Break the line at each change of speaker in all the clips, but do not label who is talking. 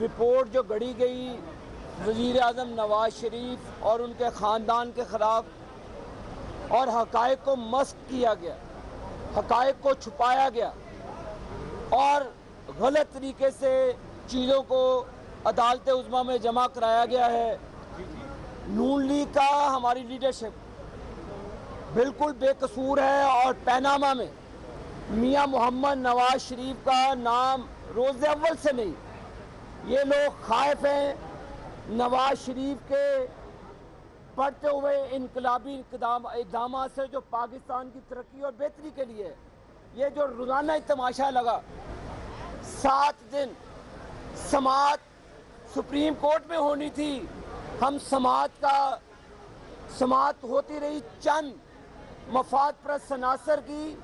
Report جو گڑھی گئی وزیر اعظم نواز شریف اور ان کے خاندان کے خلاف اور حقائق کو مسخ کیا گیا، حقائق کو چھپایا گیا اور غلط طریقے سے چیزوں کو عدالت عظمیٰ میں جمع کرایا گیا ہے، نون لیگ کا ہماری لیڈرشپ بالکل بے قصور ہے اور پیناما میں میاں محمد نواز شریف کا نام روز اول سے نہیں۔ یہ لوگ خائف ہیں نواز شریف کے بڑھتے ہوئے انقلابی اقدامات سے جو پاکستان کی ترقی اور بہتری کے لیے ہے۔ یہ جو روزانہ تماشا لگا 7 دن سماعت سپریم کورٹ میں ہونی تھی، ہم سماعت ہوتی رہی چند مفاد پرست عناصر کی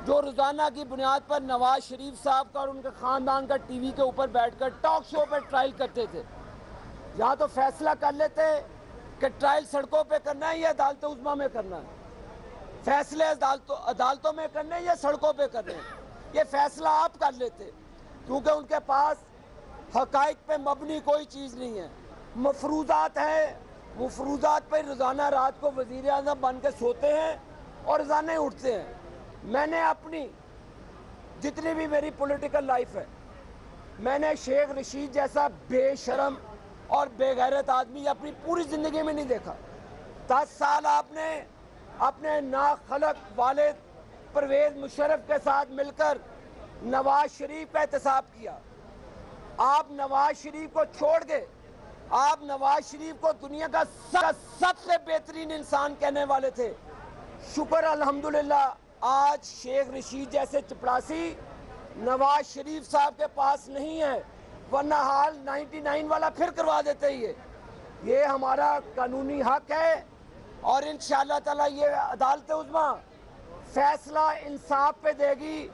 جو روزانہ کی بنیاد پر نواز شریف صاحب کا اور ان کے خاندان کا ٹی وی کے اوپر بیٹھ کر ٹاک شو پہ ٹرائل کرتے تھے۔ یا تو فیصلہ کر لیتے کہ ٹرائل سڑکوں پہ کرنا ہے یا عدالت عظمیٰ میں کرنا ہے، فیصلے عدالتوں میں کرنے ہیں یا سڑکوں پہ کرنے ہیں، یہ فیصلہ آپ کر لیتے، کیونکہ ان کے پاس حقائق پہ مبنی کوئی چیز نہیں ہے، مفروضات ہیں، مفروضات پہ روزانہ رات کو وزیر اعظم بن کے سوتے ہیں اور روزانہ اٹھتے ہیں۔ میں نے اپنی جتنی بھی میری پولیٹیکل لائف ہے، میں نے شیخ رشید جیسا بے شرم اور بے غیرت آدمی اپنی پوری زندگی میں نہیں دیکھا۔ 10 سال آپ نے اپنے ناخلق والد پرویز مشرف کے ساتھ مل کر نواز شریف کا احتساب کیا۔ آپ نواز شریف کو چھوڑ گئے، آپ نواز شریف کو دنیا کا سب سے بہترین انسان کہنے والے تھے۔ شکر الحمدللہ آج شیخ رشید جیسے چپڑاسی نواز شریف صاحب کے پاس نہیں ہے، ورنہ حال 99 والا پھر کروا دیتے ہی۔ یہ ہمارا قانونی حق ہے اور انشاءاللہ تعالی یہ عدالت عظمیٰ فیصلہ انصاف پہ دے گی،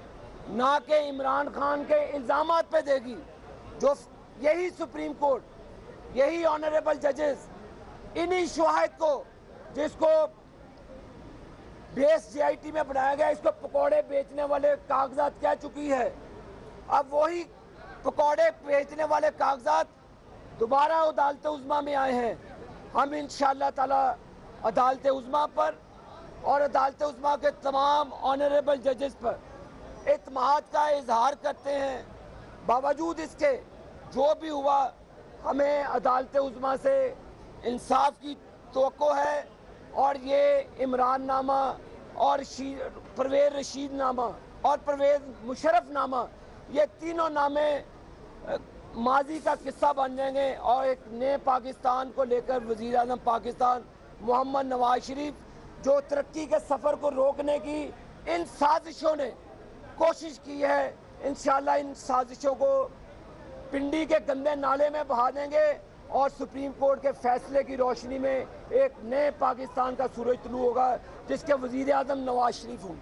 نہ کہ عمران خان کے الزامات پہ دے گی۔ جو یہی سپریم کورٹ، یہی آنریبل ججز انہی شواہد کو، جس کو بیس جے آئی ٹی میں بنایا گیا، اس کو پکوڑے بیچنے والے کاغذات کہہ چکی ہے، اب وہی پکوڑے بیچنے والے کاغذات دوبارہ عدالت عظمیٰ میں آئے ہیں۔ ہم انشاءاللہ تعالی عدالت عظمیٰ پر اور عدالت عظمیٰ کے تمام آنریبل ججز پر اعتماد کا اظہار کرتے ہیں۔ باوجود اس کے جو بھی ہوا، ہمیں عدالت عظمیٰ سے انصاف کی توقع ہے اور یہ عمران نامہ اور پرویز رشید نامہ اور پرویز مشرف نامہ، یہ تینوں نامے ماضی کا قصہ بن جائیں گے اور ایک نئے پاکستان کو لے کر وزیر اعظم پاکستان محمد نواز شریف جو ترقی کے سفر کو روکنے کی ان سازشوں نے کوشش کی ہے، انشاءاللہ ان سازشوں کو پنڈی کے گندے نالے میں بہا دیں گے اور سپریم کورٹ کے فیصلے کی روشنی میں ایک نئے پاکستان کا سورج طلوع ہوگا جس کے وزیر اعظم نواز شریف ہوں۔